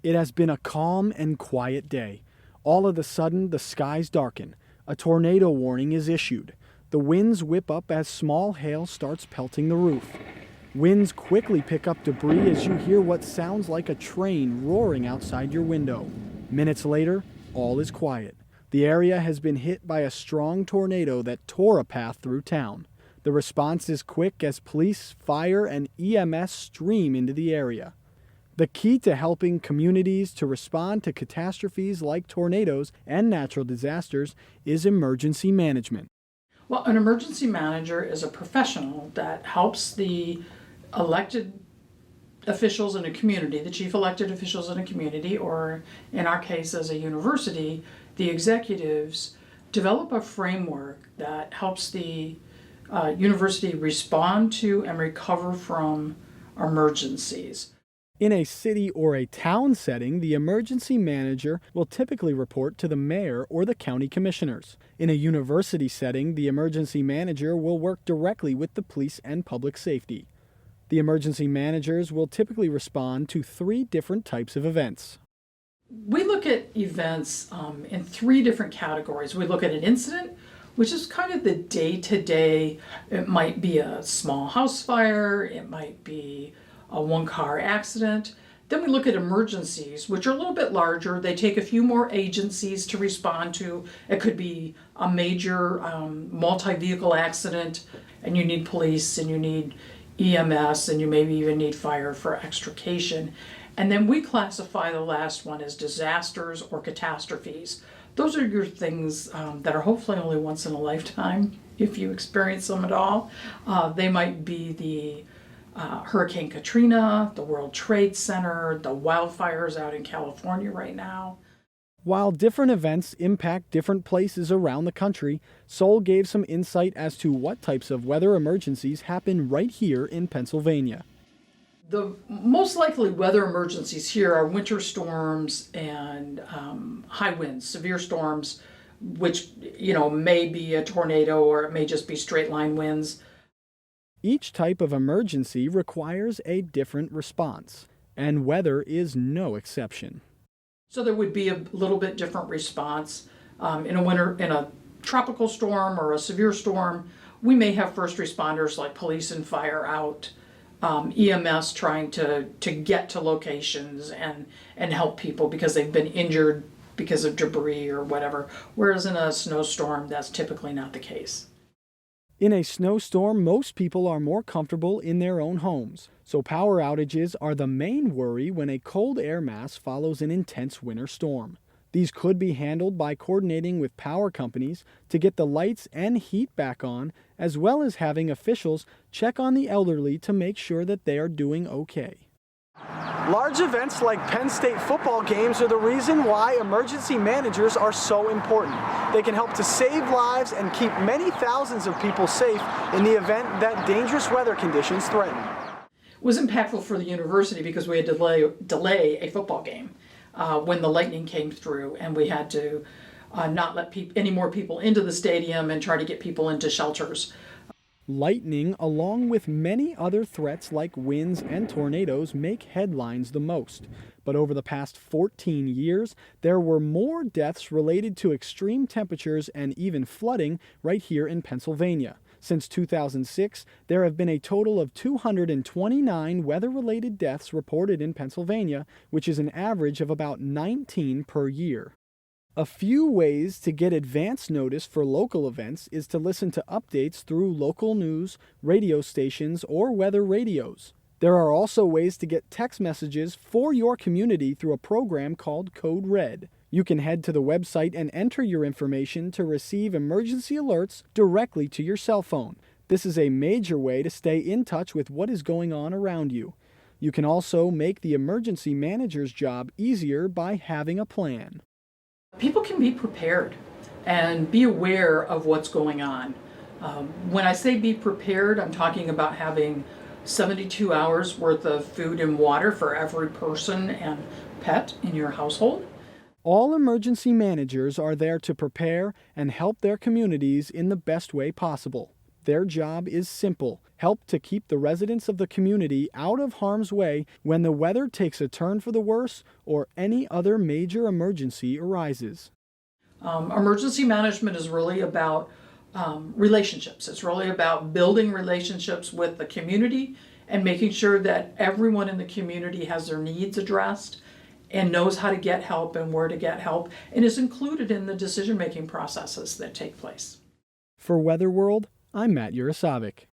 It has been a calm and quiet day. All of a sudden, the skies darken. A tornado warning is issued. The winds whip up as small hail starts pelting the roof. Winds quickly pick up debris as you hear what sounds like a train roaring outside your window. Minutes later, all is quiet. The area has been hit by a strong tornado that tore a path through town. The response is quick as police, fire, and EMS stream into the area. The key to helping communities to respond to catastrophes like tornadoes and natural disasters is emergency management. Well, an emergency manager is a professional that helps the elected officials in a community, the chief elected officials in a community, or in our case as a university, the executives, develop a framework that helps the university respond to and recover from emergencies. In a city or a town setting, the emergency manager will typically report to the mayor or the county commissioners. In a university setting, the emergency manager will work directly with the police and public safety. The emergency managers will typically respond to 3 different types of events. We look at events in 3 different categories. We look at an incident, which is kind of the day-to-day. It might be a small house fire, it might be a one-car accident. Then we look at emergencies, which are a little bit larger. They take a few more agencies to respond to. It could be a major multi-vehicle accident, and you need police, and you need EMS, and you maybe even need fire for extrication. And then we classify the last one as disasters or catastrophes. Those are your things that are hopefully only once in a lifetime, if you experience them at all. They might be the Hurricane Katrina, the World Trade Center, the wildfires out in California right now. While different events impact different places around the country, Sol gave some insight as to what types of weather emergencies happen right here in Pennsylvania. The most likely weather emergencies here are winter storms and high winds, severe storms, which may be a tornado or it may just be straight line winds. Each type of emergency requires a different response, and weather is no exception. So there would be a little bit different response. In a tropical storm or a severe storm, we may have first responders like police and fire out, EMS trying to get to locations and help people because they've been injured because of debris or whatever. Whereas in a snowstorm, that's typically not the case. In a snowstorm, most people are more comfortable in their own homes, so power outages are the main worry when a cold air mass follows an intense winter storm. These could be handled by coordinating with power companies to get the lights and heat back on, as well as having officials check on the elderly to make sure that they are doing okay. Large events like Penn State football games are the reason why emergency managers are so important. They can help to save lives and keep many thousands of people safe in the event that dangerous weather conditions threaten. It was impactful for the university because we had to delay a football game when the lightning came through, and we had to not let any more people into the stadium and try to get people into shelters. Lightning, along with many other threats like winds and tornadoes, make headlines the most. But over the past 14 years, there were more deaths related to extreme temperatures and even flooding right here in Pennsylvania. Since 2006, there have been a total of 229 weather-related deaths reported in Pennsylvania, which is an average of about 19 per year. A few ways to get advance notice for local events is to listen to updates through local news, radio stations, or weather radios. There are also ways to get text messages for your community through a program called Code Red. You can head to the website and enter your information to receive emergency alerts directly to your cell phone. This is a major way to stay in touch with what is going on around you. You can also make the emergency manager's job easier by having a plan. People can be prepared and be aware of what's going on. When I say be prepared, I'm talking about having 72 hours worth of food and water for every person and pet in your household. All emergency managers are there to prepare and help their communities in the best way possible. Their job is simple: help to keep the residents of the community out of harm's way when the weather takes a turn for the worse or any other major emergency arises. Emergency management is really about relationships. It's really about building relationships with the community and making sure that everyone in the community has their needs addressed and knows how to get help and where to get help and is included in the decision-making processes that take place. For Weather World, I'm Matt Yarosewick.